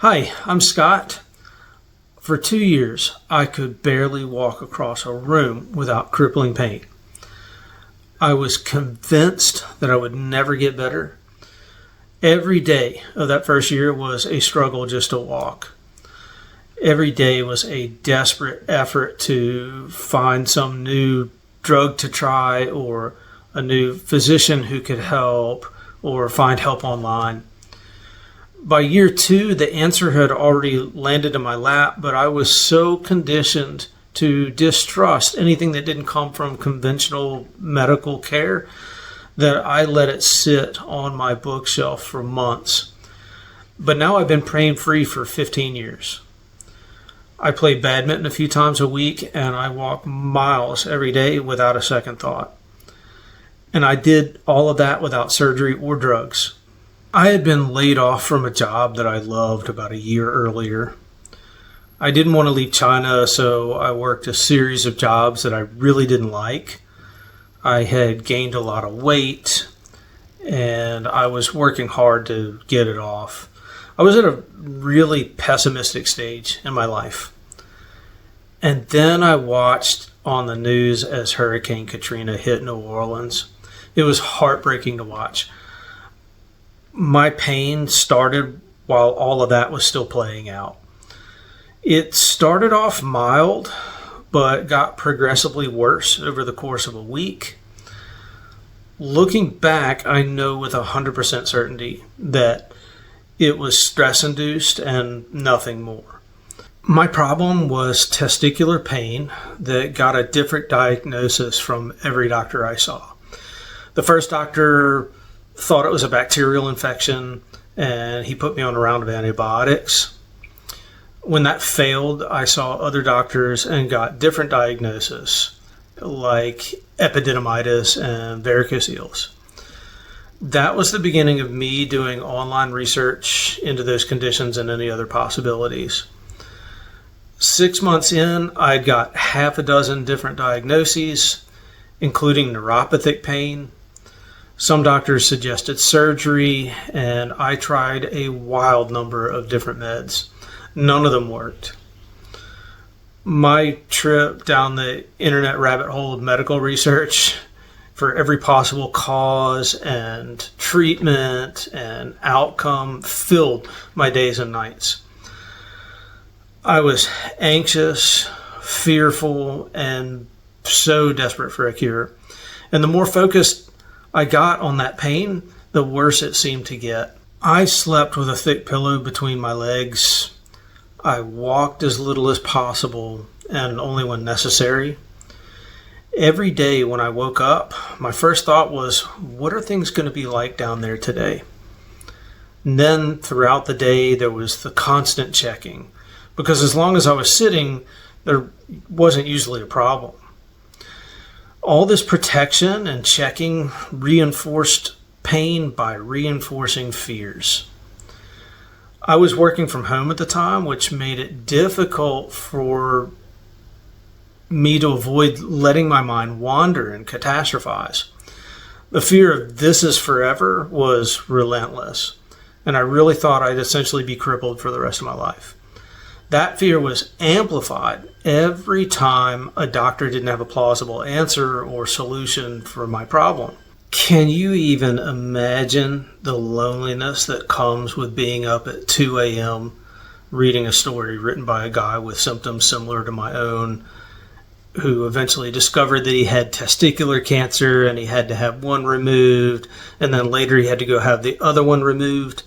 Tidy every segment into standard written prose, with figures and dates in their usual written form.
Hi, I'm Scott. For 2 years, I could barely walk across a room without crippling pain. I was convinced that I would never get better. Every day of that first year was a struggle just to walk. Every day was a desperate effort to find some new drug to try or a new physician who could help or find help online. By year 2, the answer had already landed in my lap, but I was so conditioned to distrust anything that didn't come from conventional medical care that I let it sit on my bookshelf for months. But now I've been pain-free for 15 years. I play badminton a few times a week, and I walk miles every day without a second thought. And I did all of that without surgery or drugs. I had been laid off from a job that I loved about a year earlier. I didn't want to leave China, so I worked a series of jobs that I really didn't like. I had gained a lot of weight, and I was working hard to get it off. I was at a really pessimistic stage in my life. And then I watched on the news as Hurricane Katrina hit New Orleans. It was heartbreaking to watch. My pain started while all of that was still playing out. It started off mild, but got progressively worse over the course of a week. Looking back, I know with 100% certainty that it was stress-induced and nothing more. My problem was testicular pain that got a different diagnosis from every doctor I saw. The first doctor thought it was a bacterial infection, and he put me on a round of antibiotics. When that failed, I saw other doctors and got different diagnoses, like epididymitis and varicocele. That was the beginning of me doing online research into those conditions and any other possibilities. 6 months in, I got half a dozen different diagnoses, including neuropathic pain. Some doctors suggested surgery, and I tried a wild number of different meds. None of them worked. My trip down the internet rabbit hole of medical research for every possible cause and treatment and outcome filled my days and nights. I was anxious, fearful, and so desperate for a cure. And the more focused I got on that pain, the worse it seemed to get. I slept with a thick pillow between my legs. I walked as little as possible and only when necessary. Every day when I woke up, my first thought was, what are things going to be like down there today? And then throughout the day, there was the constant checking, because as long as I was sitting, there wasn't usually a problem. All this protection and checking reinforced pain by reinforcing fears. I was working from home at the time, which made it difficult for me to avoid letting my mind wander and catastrophize. The fear of this is forever was relentless, and I really thought I'd essentially be crippled for the rest of my life. That fear was amplified every time a doctor didn't have a plausible answer or solution for my problem. Can you even imagine the loneliness that comes with being up at 2 a.m. reading a story written by a guy with symptoms similar to my own, who eventually discovered that he had testicular cancer and he had to have one removed, and then later he had to go have the other one removed?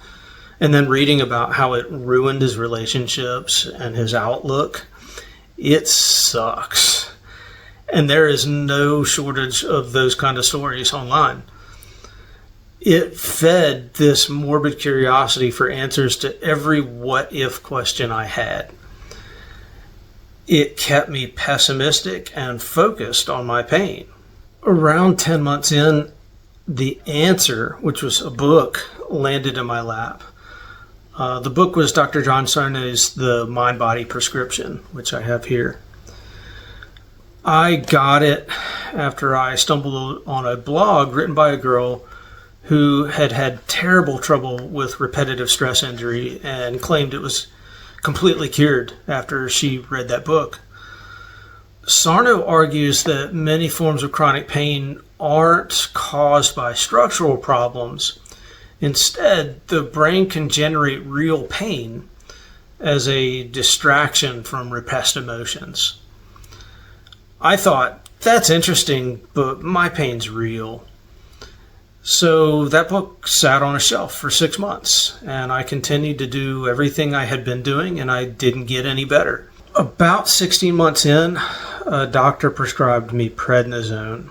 And then reading about how it ruined his relationships and his outlook. It sucks. And there is no shortage of those kind of stories online. It fed this morbid curiosity for answers to every what-if question I had. It kept me pessimistic and focused on my pain. Around 10 months in, the answer, which was a book, landed in my lap. The book was Dr. John Sarno's The Mind-Body Prescription, which I have here. I got it after I stumbled on a blog written by a girl who had had terrible trouble with repetitive stress injury and claimed it was completely cured after she read that book. Sarno argues that many forms of chronic pain aren't caused by structural problems. Instead, the brain can generate real pain as a distraction from repressed emotions. I thought, that's interesting, but my pain's real. So that book sat on a shelf for 6 months, and I continued to do everything I had been doing, and I didn't get any better. About 16 months in, a doctor prescribed me prednisone.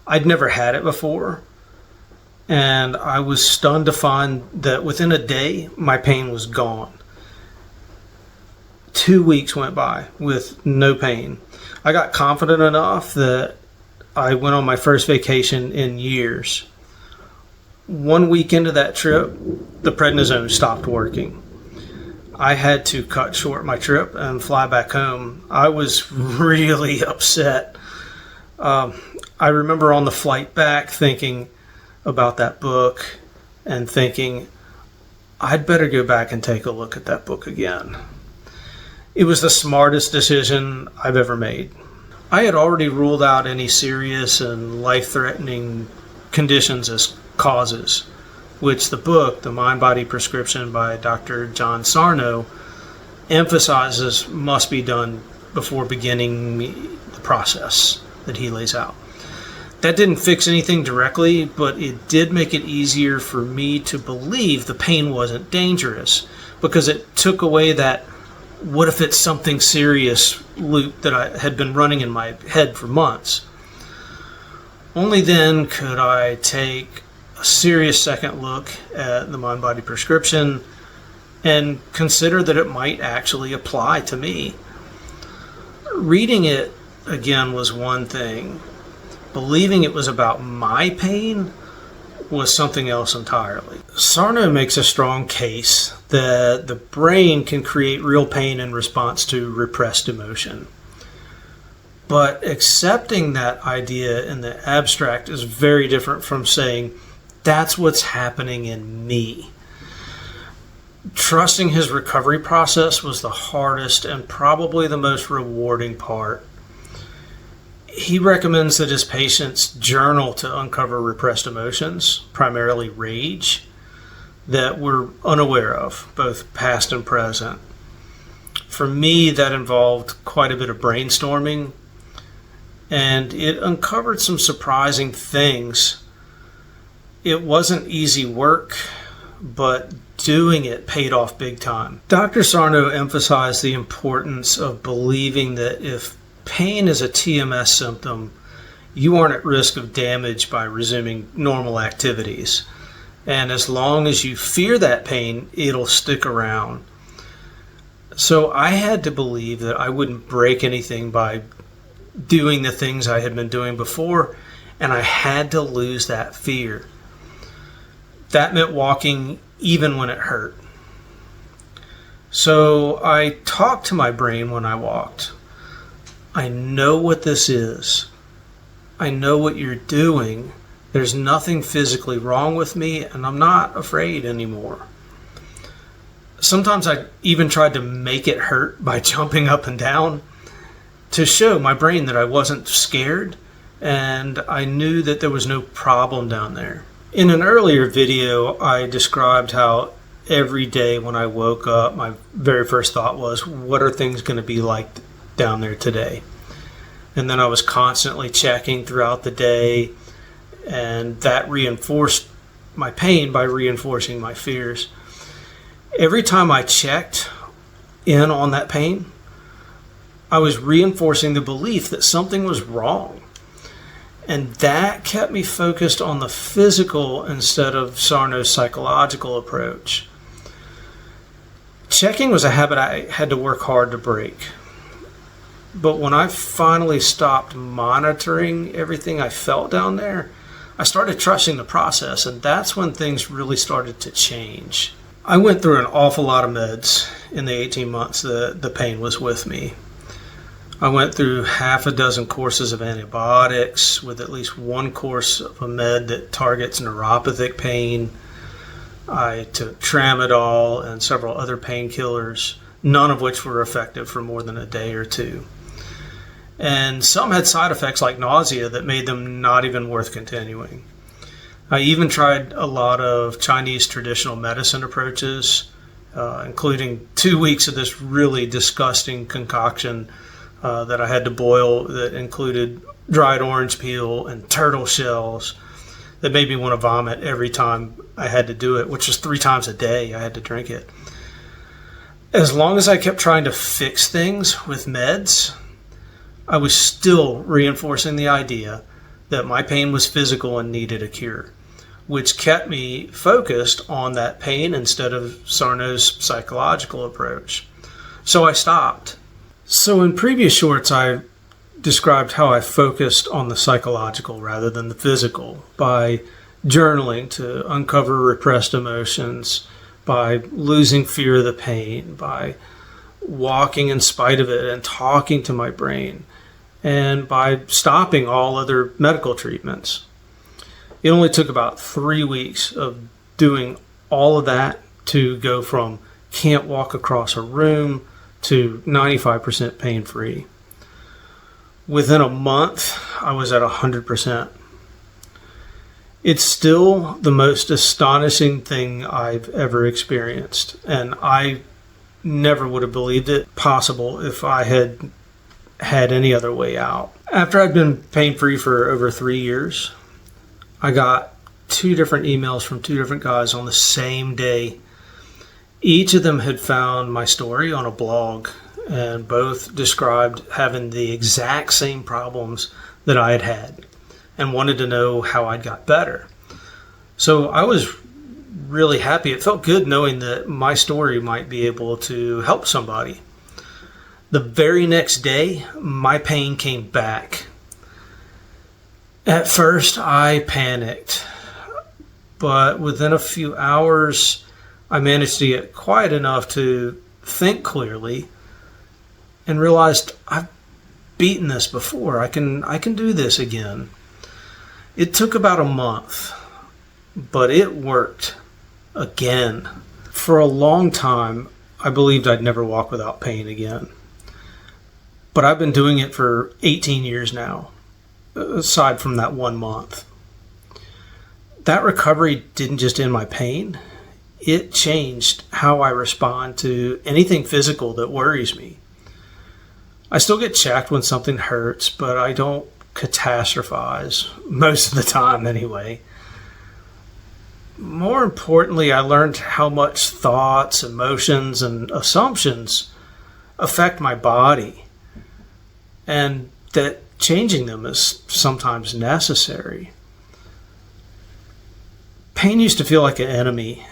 I'd never had it before, and I was stunned to find that within a day, my pain was gone. 2 weeks went by with no pain. I got confident enough that I went on my first vacation in years. 1 week into that trip, the prednisone stopped working. I had to cut short my trip and fly back home. I was really upset. I remember on the flight back thinking about that book and thinking, I'd better go back and take a look at that book again. It was the smartest decision I've ever made. I had already ruled out any serious and life-threatening conditions as causes, which the book, The Mind-Body Prescription by Dr. John Sarno, emphasizes must be done before beginning the process that he lays out. That didn't fix anything directly, but it did make it easier for me to believe the pain wasn't dangerous, because it took away that what if it's something serious loop that I had been running in my head for months. Only then could I take a serious second look at the Mind-Body Prescription and consider that it might actually apply to me. Reading it again was one thing. Believing it was about my pain was something else entirely. Sarno makes a strong case that the brain can create real pain in response to repressed emotion. But accepting that idea in the abstract is very different from saying, that's what's happening in me. Trusting his recovery process was the hardest and probably the most rewarding part. He recommends that his patients journal to uncover repressed emotions, primarily rage, that we're unaware of, both past and present. For me, that involved quite a bit of brainstorming, and it uncovered some surprising things. It wasn't easy work, but doing it paid off big time. Dr. Sarno emphasized the importance of believing that if pain is a TMS symptom, you aren't at risk of damage by resuming normal activities. And as long as you fear that pain, it'll stick around. So I had to believe that I wouldn't break anything by doing the things I had been doing before, and I had to lose that fear. That meant walking even when it hurt. So I talked to my brain when I walked. I know what this is. I know what you're doing. There's nothing physically wrong with me, and I'm not afraid anymore. Sometimes I even tried to make it hurt by jumping up and down to show my brain that I wasn't scared, and I knew that there was no problem down there. In an earlier video, I described how every day when I woke up, my very first thought was, what are things going to be like down there today? And then I was constantly checking throughout the day, and that reinforced my pain by reinforcing my fears. Every time I checked in on that pain, I was reinforcing the belief that something was wrong. And that kept me focused on the physical instead of Sarno's psychological approach. Checking was a habit I had to work hard to break. But when I finally stopped monitoring everything I felt down there, I started trusting the process, and that's when things really started to change. I went through an awful lot of meds in the 18 months that the pain was with me. I went through half a dozen courses of antibiotics with at least one course of a med that targets neuropathic pain. I took tramadol and several other painkillers, none of which were effective for more than a day or two. And some had side effects like nausea that made them not even worth continuing. I even tried a lot of Chinese traditional medicine approaches, including 2 weeks of this really disgusting concoction that I had to boil that included dried orange peel and turtle shells that made me want to vomit every time I had to do it, which was 3 times a day I had to drink it. As long as I kept trying to fix things with meds, I was still reinforcing the idea that my pain was physical and needed a cure, which kept me focused on that pain instead of Sarno's psychological approach. So I stopped. So in previous shorts, I described how I focused on the psychological rather than the physical by journaling to uncover repressed emotions, by losing fear of the pain, by walking in spite of it and talking to my brain, and by stopping all other medical treatments. It only took about 3 weeks of doing all of that to go from can't walk across a room to 95% pain-free. Within a month, I was at 100%. It's still the most astonishing thing I've ever experienced, and I never would have believed it possible if I had had any other way out. After I'd been pain-free for over 3 years, I got 2 different emails from 2 different guys on the same day. Each of them had found my story on a blog, and both described having the exact same problems that I had had and wanted to know how I'd got better. So I was really happy. It felt good knowing that my story might be able to help somebody. The very next day, my pain came back. At first, I panicked, but within a few hours, I managed to get quiet enough to think clearly and realized I've beaten this before. I can do this again. It took about a month, but it worked again. For a long time, I believed I'd never walk without pain again. But I've been doing it for 18 years now, aside from that 1 month. That recovery didn't just end my pain. It changed how I respond to anything physical that worries me. I still get checked when something hurts, but I don't catastrophize, most of the time anyway. More importantly, I learned how much thoughts, emotions, and assumptions affect my body, and that changing them is sometimes necessary. Pain used to feel like an enemy.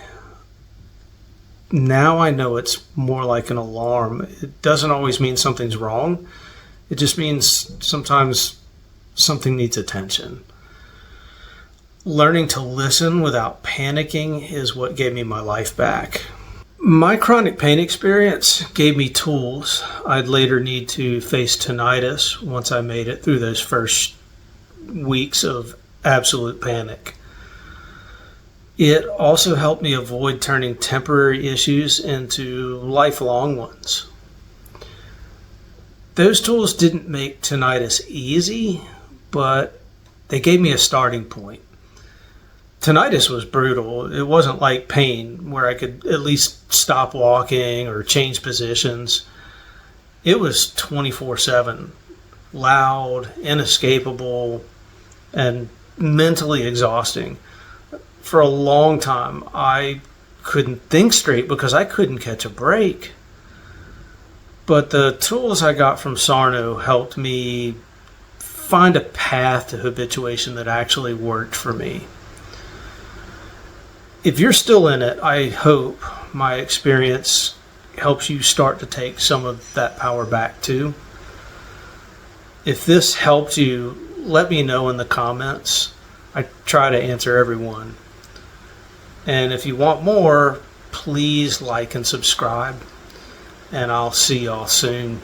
Now I know it's more like an alarm. It doesn't always mean something's wrong. It just means sometimes something needs attention. Learning to listen without panicking is what gave me my life back. My chronic pain experience gave me tools I'd later need to face tinnitus once I made it through those first weeks of absolute panic. It also helped me avoid turning temporary issues into lifelong ones. Those tools didn't make tinnitus easy, but they gave me a starting point. Tinnitus was brutal. It wasn't like pain where I could at least stop walking or change positions. It was 24/7, loud, inescapable, and mentally exhausting. For a long time, I couldn't think straight because I couldn't catch a break. But the tools I got from Sarno helped me find a path to habituation that actually worked for me. If you're still in it, I hope my experience helps you start to take some of that power back too. If this helped you, let me know in the comments. I try to answer everyone. And if you want more, please like and subscribe. And I'll see y'all soon.